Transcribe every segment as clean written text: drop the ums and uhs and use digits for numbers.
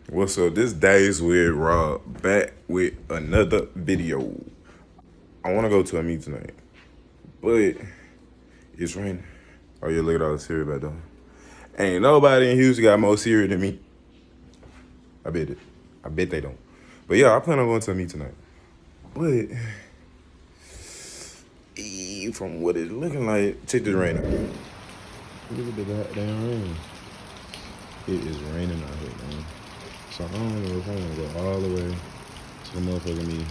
What's up? This Days with Rob back with another video. I want to go to a meet tonight, but it's raining. Oh yeah, look at all the cereal back there. Ain't nobody in Houston got more cereal than me. I bet it. I bet they don't. But yeah, I plan on going to a meet tonight. But from what it's looking like, check this rain out. Look at the goddamn rain. It is raining out here, man. So I don't know if I want to go all the way to the motherfucking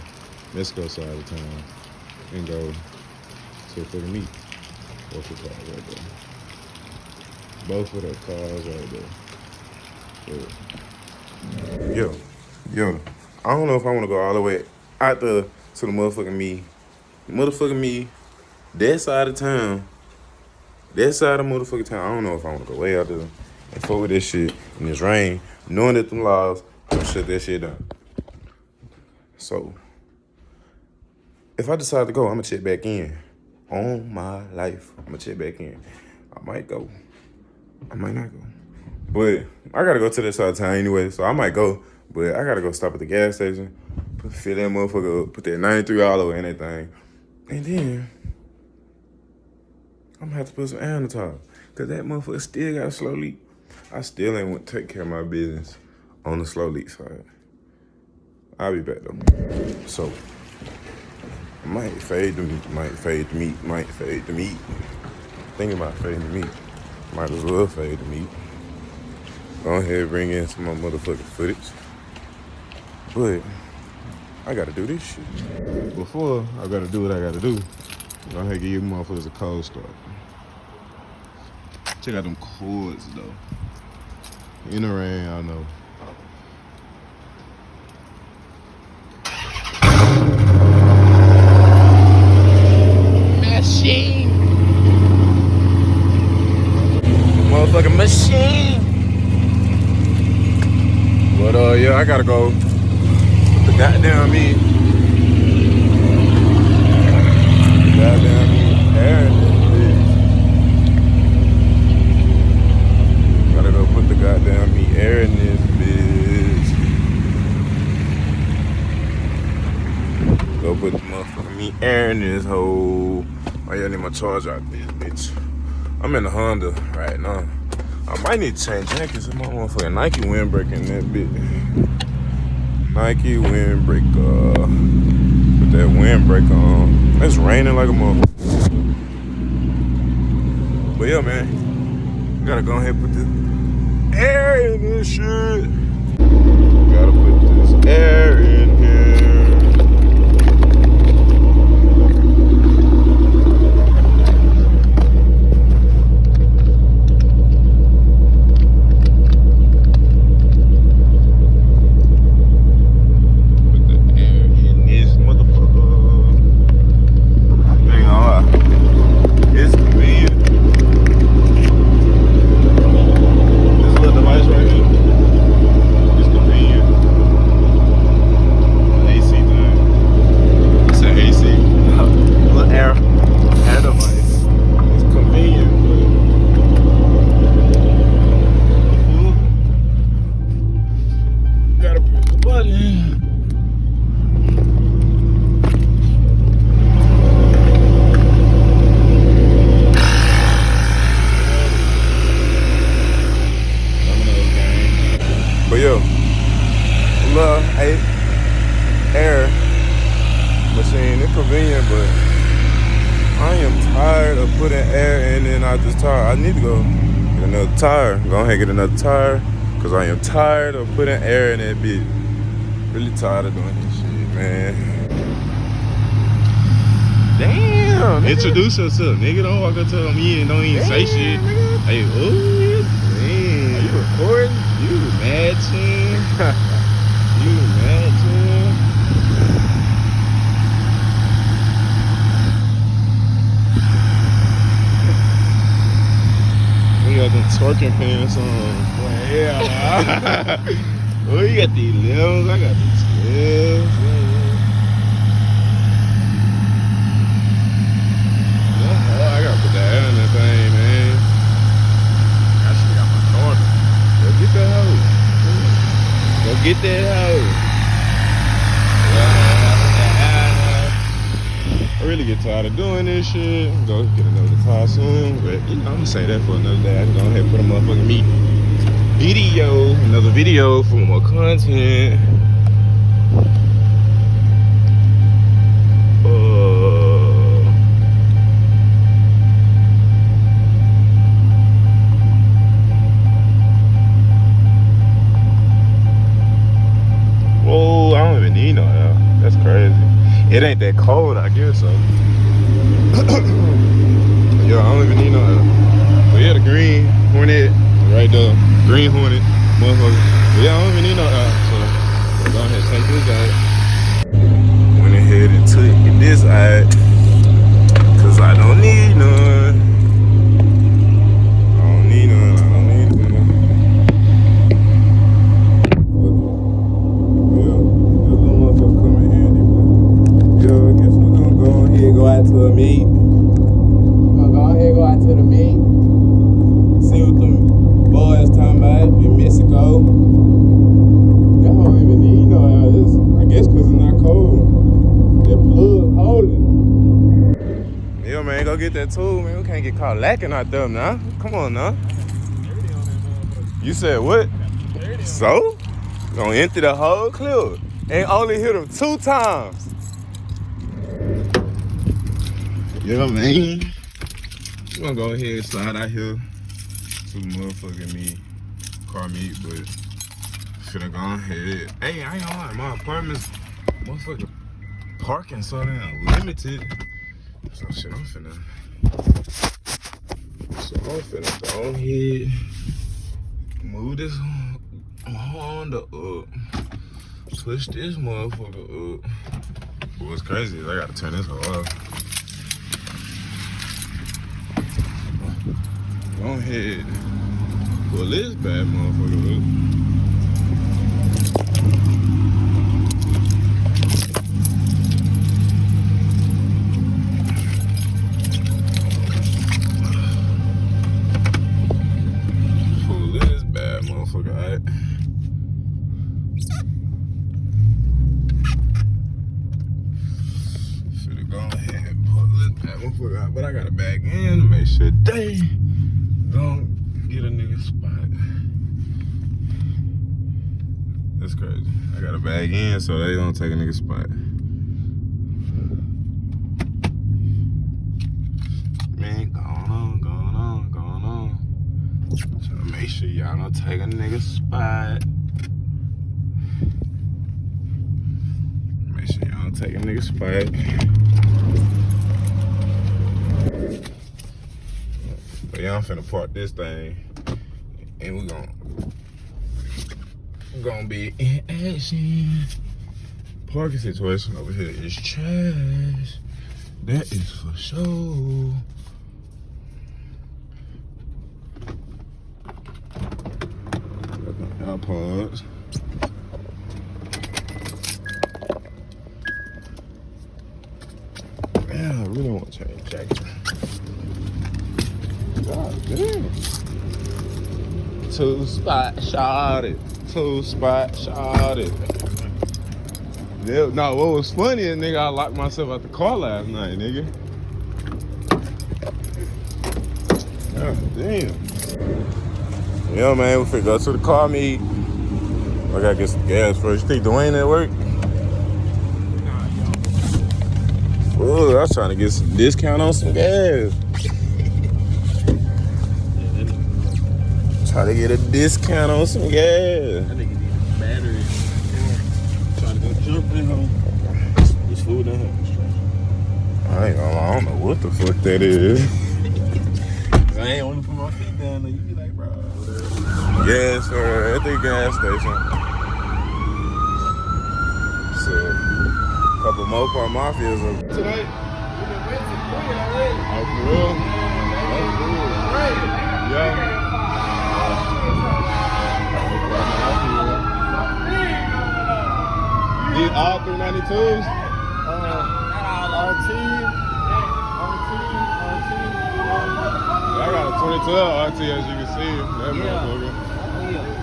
Mexico side of town and go to the fucking meet. Both of the cars right there. Both of the cars right there. Yo. I don't know if I want to go all the way out there to the motherfucking me, that side of town. That side of motherfucking town. I don't know if I want to go way out there and fuck with this shit in this rain, knowing that them laws will shut that shit down. So, if I decide to go, I'm gonna check back in. On my life, I'm gonna check back in. I might go. I might not go. But I gotta go to that side of town anyway, so I might go. But I gotta go stop at the gas station, fill that motherfucker up, put that 93 all over in that thing. And then, I'm gonna have to put some air on the top. Cause that motherfucker still got a slow leak. I still ain't want to take care of my business on the slow leak side. I'll be back though. So, might fade the meat. Thinking about fading the meat. Might as well fade the meat. Go ahead and bring in some more motherfucking footage. But, I gotta do this shit. Before I gotta do what I gotta do, go ahead and give you motherfuckers a cold start. Check out them cords though. In the rain, I know. Machine. Motherfucking machine. But yeah, I gotta go put the goddamn meat. Goddamn meat air in this bitch. Gotta go put the goddamn meat air in this bitch. Go put the motherfucking meat air in this hole. Oh yeah, I need my charger out this bitch. I'm in the Honda right now. I might need to change jackets. My motherfucking Nike windbreaker in that bitch. Nike windbreaker. Put that windbreaker on. It's raining like a motherfucker. But yeah, man. Gotta go ahead and put this air in this shit. Gotta put this air in here. But yo, love air machine. It's convenient, but I am tired of putting air in and out this tire. I need to go get another tire. Go ahead and get another tire, cause I am tired of putting air in that bitch. Really tired of doing this shit, man. Damn. Nigga. Introduce yourself, nigga. Don't walk up to me and don't even say shit. Nigga. Hey, ooh, man. Are you recording? You mad, chin? You mad, chin? We got them twerking pants on. Well, yeah. Oh, you got the 11s. I got the 12s. I gotta put that air in that thing, man. I should got my daughter. Go get that hoe. Go get that hoe. I really get tired of doing this shit. Go get another car soon. But you know, I'm gonna say that for another day. I can go ahead and put a motherfucking meat video, another video for more content. Whoa, I don't even need no air. That's crazy. It ain't that cold, I guess so. Yeah, I don't even need no air. But yeah, the green Hornet right there. Green Hornet, motherfucker. But yeah, I don't even need no air. So we'll go ahead and take this out. Went ahead and took this out. Cause I don't need none. I don't need none. I don't need none. Yeah, this little motherfucker come in handy, but yeah, I guess we're gonna go ahead and go out to a meet. Go ahead, go out to the meet. See what them boys talking about in Mexico. Y'all don't even need no air. I guess cause it's not cold. That plug holding. Yeah, man, go get that tool, man. We can't get caught lacking out there now. Come on now. You said what? So? Gonna empty the whole clip and only hit him 2 times. Yeah, man. We're gonna go ahead and slide out here to motherfucking me, car meet, but finna go ahead. Hey, I ain't gonna lie, my apartment's motherfucking parking so damn limited. So shit, I'm finna go ahead, move this Honda up, push this motherfucker up. But what's crazy is I gotta turn this hoe off. Go ahead, pull this bad motherfucker up. But I gotta back in to make sure they don't get a nigga spot. That's crazy. I gotta back in so they don't take a nigga spot. Man, going on. Trying to make sure y'all don't take a nigga spot. Make sure y'all don't take a nigga spot. But yeah, I'm finna park this thing, and we're gonna be in action. Parking situation over here is trash. That is for sure. AirPods. Man, I really want to change jacket. God damn. 2-spot shot it. Yeah, no, what was funny is, nigga, I locked myself out the car last night, nigga. God damn. Yeah, man, we finna go to the car meet. I gotta get some gas first. You think Dwayne at work? Oh, I was trying to get some discount on some gas. Try to get a discount on some gas. That nigga need a battery. Trying to go jump in home. There's food in here. I don't know what the fuck that is. I ain't want to put my feet down there. You be like, bro. Yes, sir. At the gas station. So, a couple more car mafias up tonight. Oh, for real? That's cool. Yeah. These all 392s? RT. I got a 2012 RT, as you can see. That motherfucker.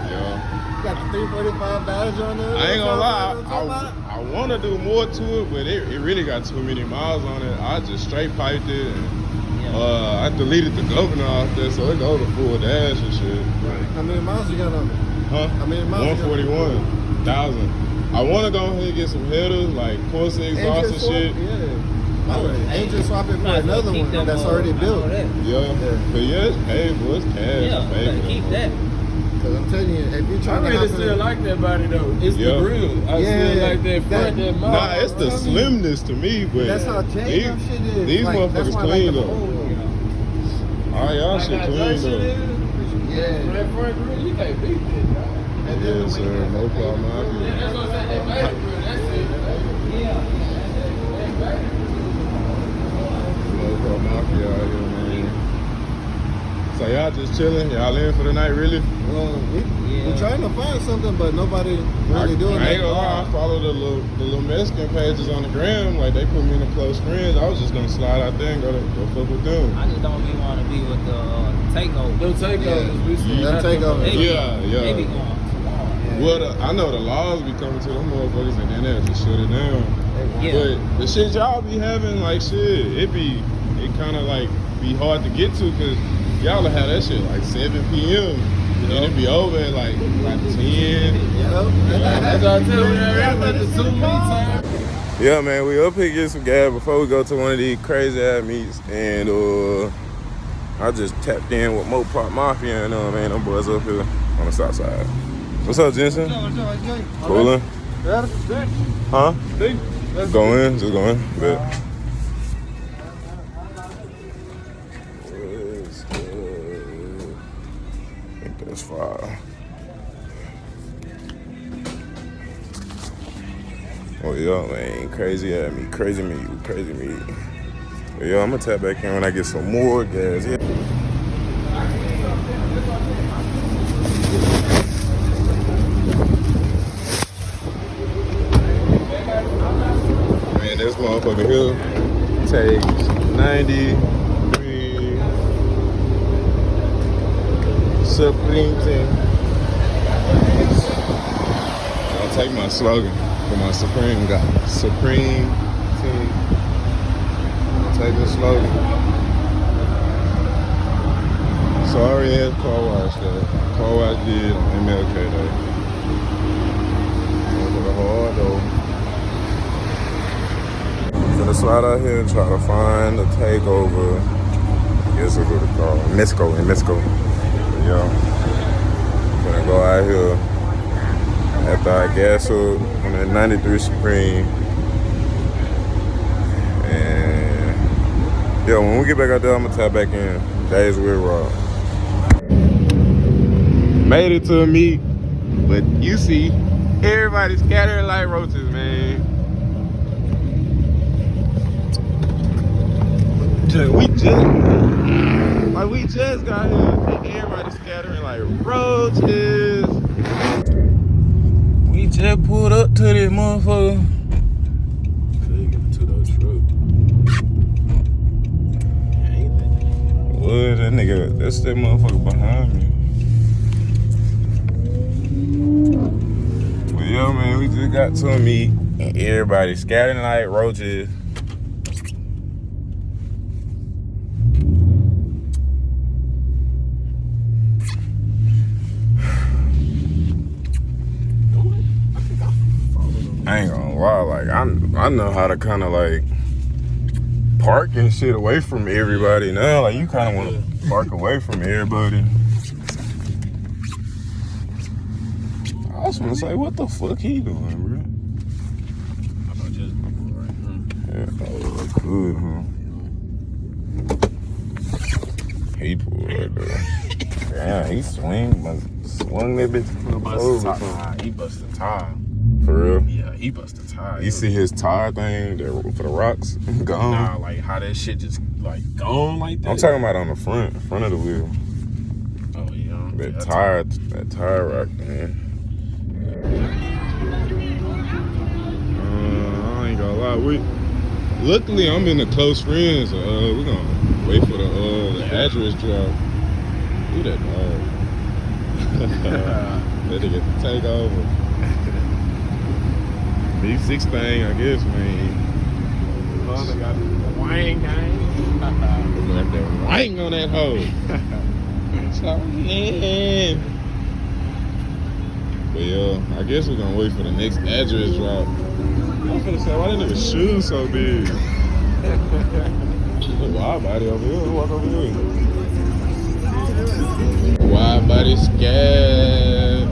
Yeah. got the 345 badge on there. I ain't gonna lie, I want to do more to it, but it really got too many miles on it. I just straight piped it, and I deleted the governor off there, so it go to full dash and shit. Right. How many miles you got on it? Huh? How many miles? 141,000. I want to go ahead and get some headers, like Corsa exhaust and shit. Yeah. Engine swap it for another one that's already built. Yeah. But yeah, it's paid for. It's cash. Yeah, Paid for keep that. Cause I'm telling you, if you trying I really still like that body though. It's the grill. I still like that front, that mouth. Nah, it's the slimness to me, but that's how these shit is. These like, motherfuckers clean though. All y'all shit clean though. Yeah. That front grill, you can't beat that. Yes, sir. No problem. That's what I said. That back grill, that's it. No problem. Out here, man. So y'all just chilling? Y'all in for the night, really? Well, we trying to find something, but nobody really doing I ain't that. gonna lie, I follow the little Mexican pages on the gram. Like, they put me in the close friends. I was just gonna slide out there and go fuck with them. I just don't even want to be with the takeover. Them takeovers, we see Them takeovers. They Yeah. be going. Well, I know the laws be coming to them motherfuckers and then they have to shut it down. Yeah. But the shit y'all be having, like, shit, it kind of like be hard to get to because y'all will have that shit like 7 p.m. And it be over at like 10. That's what I tell you. After the 2 times. Yeah, man, we up here getting some gas before we go to one of these crazy ass meets, and I just tapped in with Mopar Mafia, and man, them boys up here on the south side. What's up, Jensen? Coolin'? Huh? Go in, just go in. Bet. I think that's fire. Oh yeah, man, crazy at me, crazy me. But yeah, I'm gonna tap back in when I get some more gas. Yeah. Man, this motherfucker here takes 93 Supreme team. I'll take my slogan for my Supreme guy. Supreme team. I'll take the slogan. Sorry ass car wash though. Car wash did on MLK Day. Motherfucker hard though. Gonna slide out here and try to find the takeover. I guess it's what it's called. Misco. Yeah. Gonna go out here after I gas up on that 93 Supreme. And yeah, when we get back out there, I'm gonna tap back in. Days with Rob. Made it to a meet, but you see, everybody scattering like roaches, man. We just got here and everybody scattering like roaches. We just pulled up to this motherfucker. Couldn't get to those truck. What that nigga? That's that motherfucker behind me. But yeah, man, we just got to a meet and everybody scattering like roaches. I ain't gonna lie, like I know how to kind of like park and shit away from everybody now. Like you kind of want to park away from everybody. I was gonna say, what the fuck he doing, bro? How about just right here? Yeah, oh, that's good, huh? He pulled right there. Damn, he swung that bitch over. He busted a tire. For real? Yeah, he busted a tire. You see his tire thing for the rocks gone? Nah, like how that shit just like gone like that. I'm talking about on the front of the wheel. Oh yeah. That tire rock, man. I ain't gonna lie. Luckily, I'm in the close friends. We're gonna wait for the address drop. Who that dog? Let it get to take over. B6 thing, I guess, man. Mother got the wang gang. Got that wang on that hoe. So, yeah. But yeah, I guess we're gonna wait for the next address drop. I was gonna say, why that nigga shoes so big? Wide body over here. Walk over here. Wide body scat.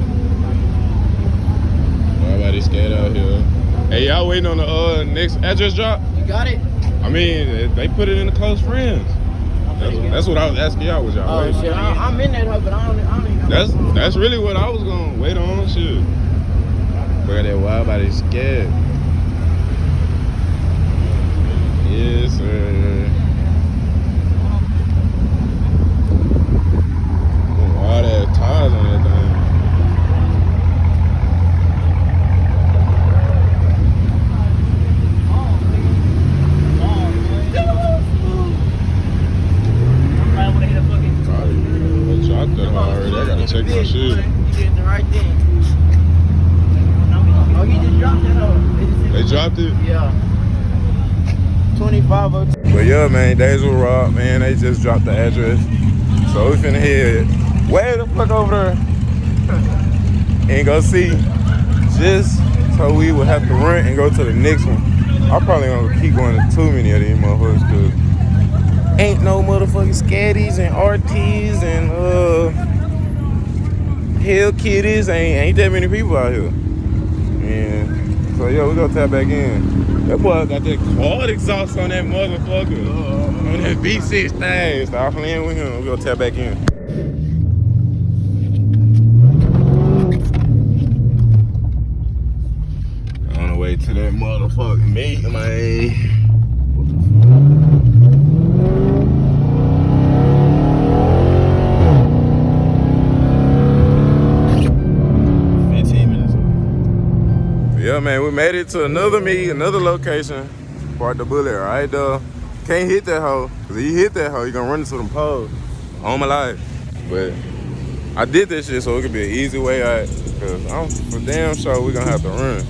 Wide body scat out here. Hey, y'all waiting on the next address drop? You got it? I mean, they put it in the close friends. That's what I was asking y'all. Was y'all waiting? Shit, I'm in that hoe, but I don't even know. That's really what I was gonna wait on. Shit. We got that wide body scat. Yes, sir. All that tires on that thing. I dropped that already. I gotta check my shit. You did the right thing. Oh, he just dropped it though. They dropped it? Yeah. 25. But yeah, man, days with Rob, man, they just dropped the address. So we finna head way the fuck over there and go see, just so we would have to rent and go to the next one. I'm probably gonna keep going to too many of these motherfuckers, cause ain't no motherfucking scatties and RTs and hell kitties, ain't that many people out here. And so yeah, we gonna tap back in. That boy got that quad exhaust on that motherfucker. On that V6 thing. Stop playing with him. We gonna tap back in. On the way to that motherfucking meet, man. 15 minutes away. Yeah, man, we made it to another meet, another location. Park the bullet right there. Can't hit that hoe, cause if you hit that hoe, you gonna run into them poles. On my life. But I did this shit so it could be an easy way out, cause I'm for damn sure we gonna have to run.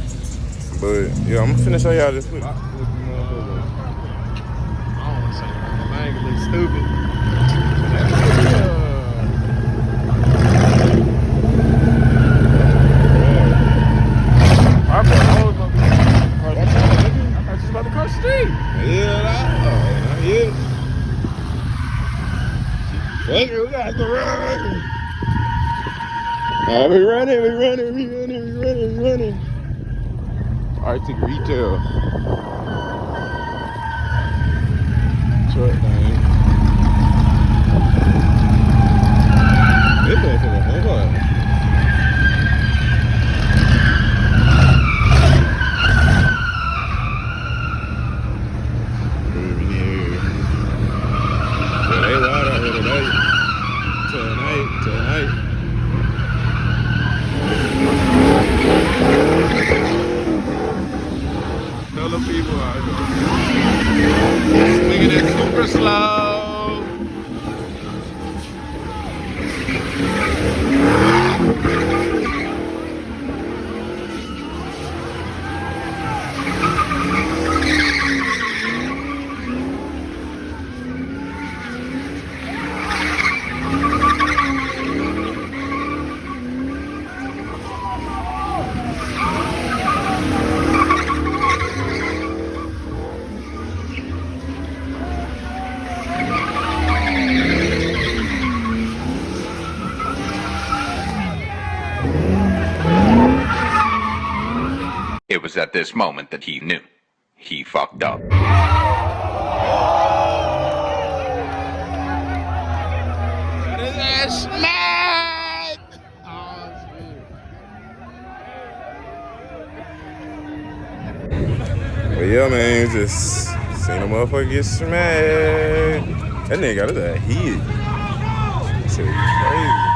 But yeah, I'm finna show y'all this clip. I don't want to say that. I ain't gonna look stupid. I thought I was gonna be. I thought you was about to cross the street. Yeah. Fuck it, we got to run. Oh, we running. Arctic Retail. Truck thing. This motherfucker, hold on. They wild out here today. Tonight. Hella people out here. Swinging it super slow. It was at this moment that he knew. He fucked up. But yeah, man, just seen a motherfucker get smacked. That nigga got that heat. Shit crazy.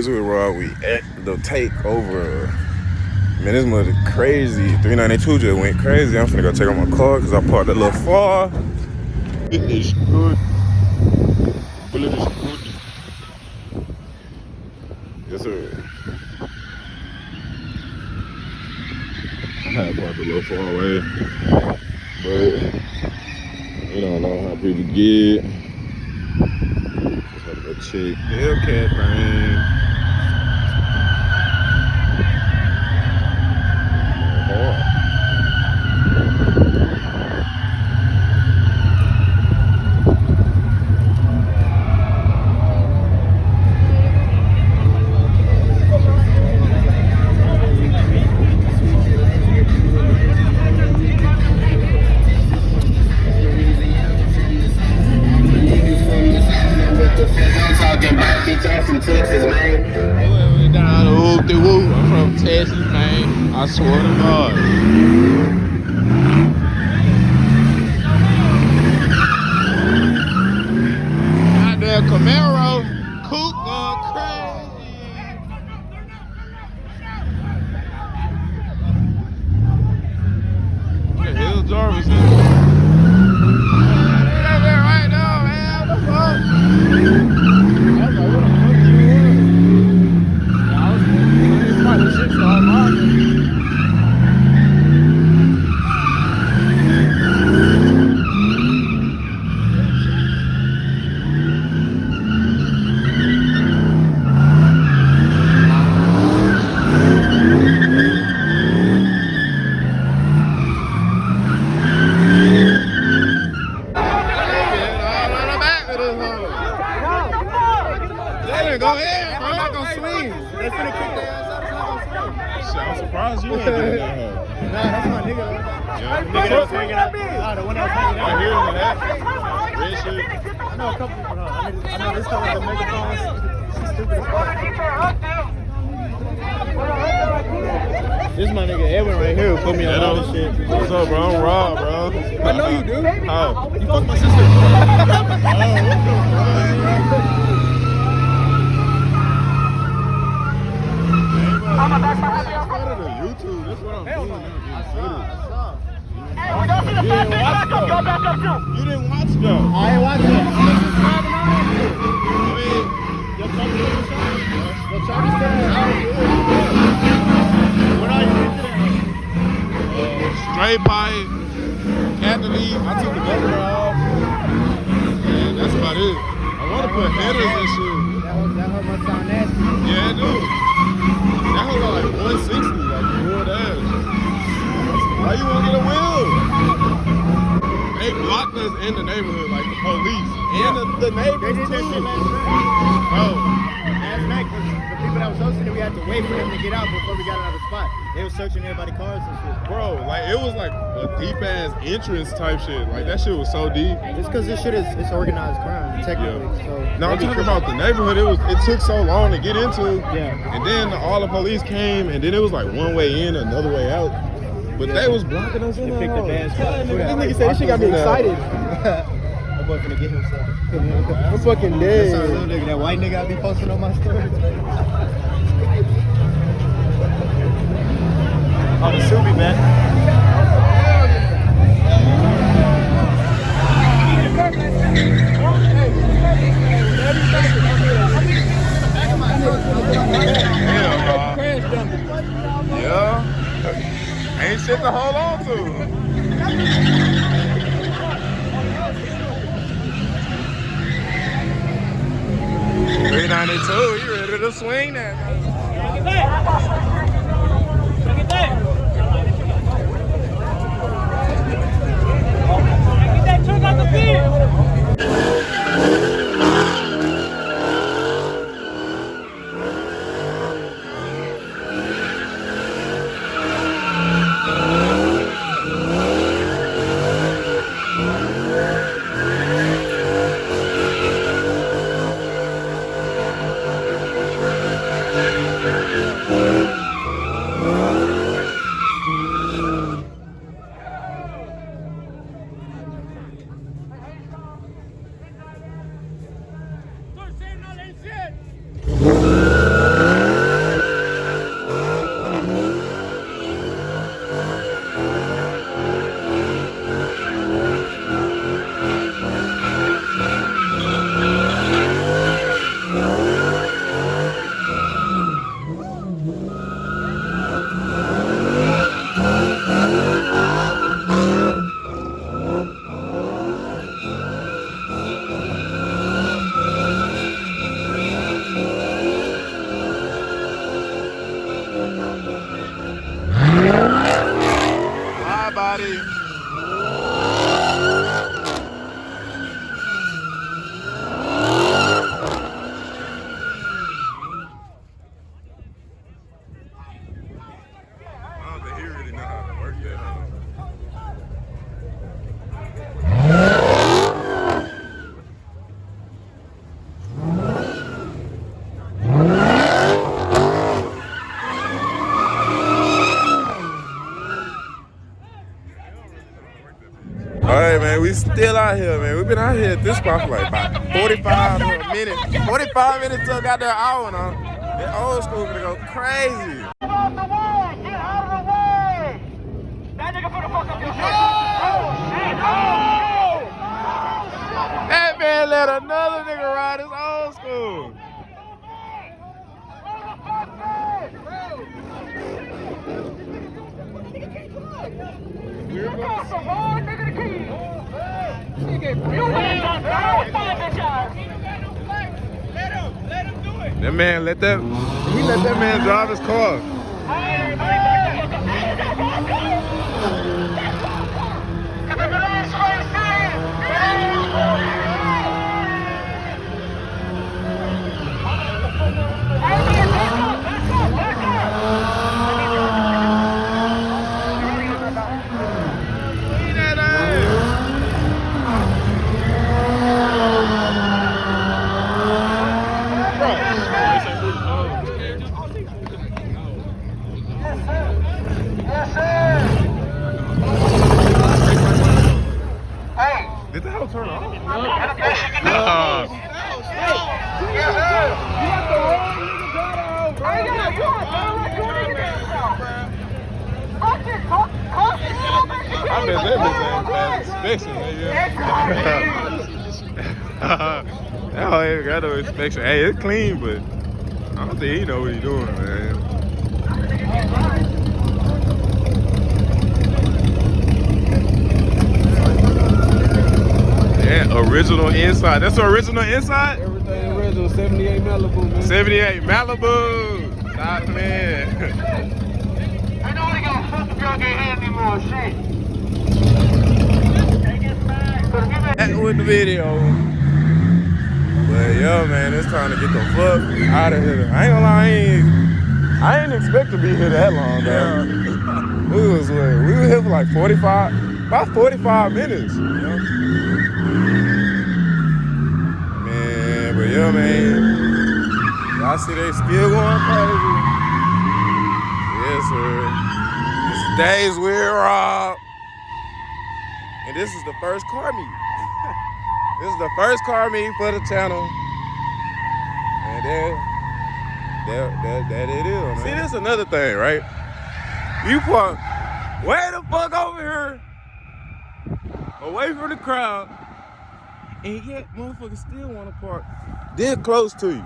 Days with Rob, we at the takeover. Man, this mother crazy. 392 just went crazy. I'm finna go check out my car because I parked a little far. It is good. Bullet is good. Yes, sir. I had parked a little far away, but you don't know how people get. Just gotta go check the Hellcat thing. I'm from Texas, man. I swear to God. Goddamn CAMARO, coupe going crazy. What the hell Jarvis is? Right now, man. What the fuck? Go ahead, bro. I'm not gonna swing. They finna kick their ass out. It's not gonna swing. I'm surprised you ain't doing that. Nah, that's my nigga. Yeah. Nigga that was hanging out. Nah, the one that was hanging out. I hear that. Red shit. I know a couple people. No, I know this time with the megaphones. She's stupid as fuck. This is my nigga Edwin right here who put me on all this shit. What's up, bro? I'm Rob, bro. I know you do. How? You fucked my sister. YouTube, that's what I'm doing. Hey, we don't see the fast thing. Go back up too. You didn't watch though. I ain't watching it. I'm just subscribing on it. I mean, Yo, try to get inside. Yo, try to stay. What are you into? straight pipe, cantilever. I took the governor off. And that's about it. I want to put headers and shit. That hurt my sound nasty. Yeah, it do. That was like 160, like wood ass. Why you want to get a wheel? They blocked us in the neighborhood, like the police. And the neighbors They did that too. shit last night. Bro, Last night, cause the people that was hosting it, we had to wait for them to get out before we got out of the spot. They was searching everybody's cars and shit. bro, like it was like a deep ass entrance type shit. Like that shit was so deep. It's cause this shit it's organized crime, technically. Yeah. So No, I'm maybe talking about the neighborhood. It took so long to get into. Yeah. And then all the police came, and then it was like one way in, another way out. But they was blocking us in They there. picked the bad spot. This This nigga said this shit got me excited. My boy finna get himself. I'm fucking dead. That's our little nigga. That white nigga I be posting on my story. Oh, the Subi, man. Yeah. Ain't shit to hold on to. $392, you ready to swing that? Look at that. Look at that. Get that truck out the field. wide body. I don't think he really know how to work that. All right, man, we still out here, man. We've been out here at this spot for like about 45 minutes. 45 minutes till got that hour now. That old school gonna go crazy. Get out of the way! Get out of the way! That nigga put a fuck up your face. That man let another nigga ride his old school. That man let that man drive his car. Did the hell turn off? I bet that bitch ain't fast inspection, nigga. That ain't got no inspection. Hey, it's clean, but I don't think he know what he doing, man. Yeah, original inside. That's the original inside? Everything original. 78 Malibu, man. 78 Malibu. Stop playing. I know they got fucking drug in here anymore, shit. Back with the video. But yo, man, it's time to get the fuck out of here. I ain't gonna lie, I ain't expect to be here that long, though. We were here for like 45 minutes. You know? Man, but yo, man, y'all see they still going crazy. Yes, sir. It's days we're robbed. And this is the first car meet. This is the first car meet for the channel. And that it is, man. See, this is another thing, right? You park way the fuck over here, away from the crowd, and yet motherfuckers still want to park this close to you.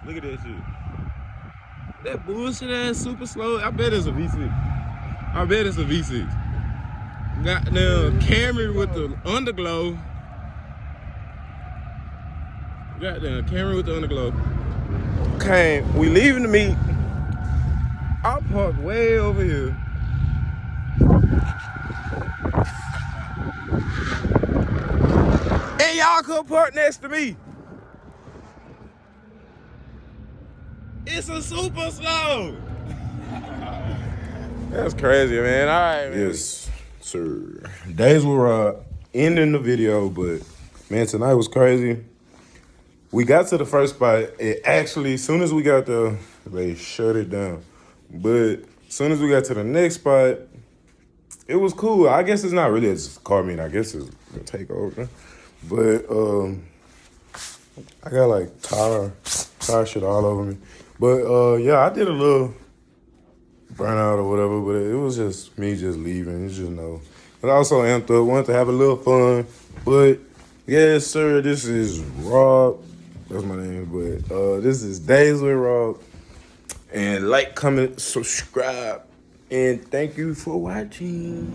Look at that shit. That bullshit ass super slow. I bet it's a V6. I bet it's a V6. Got the Camry with the underglow. Got the Camry with the underglow. Okay, we leaving the meet. I parked way over here. And y'all could park next to me. It's a super slow. That's crazy, man. All right, man. Yes, sir. Days were ending the video, but man, tonight was crazy. We got to the first spot. It actually, as soon as we got there, they shut it down. But as soon as we got to the next spot, it was cool. I guess it's not really a car meet. I guess it's a takeover. But I got like tire shit all over me. But yeah, I did a little burnout or whatever, but it was just me just leaving. You just know. But I also amped up, wanted to have a little fun. But yes, sir, this is Rob. That's my name. But this is Days with Rob. And like, comment, subscribe. And thank you for watching.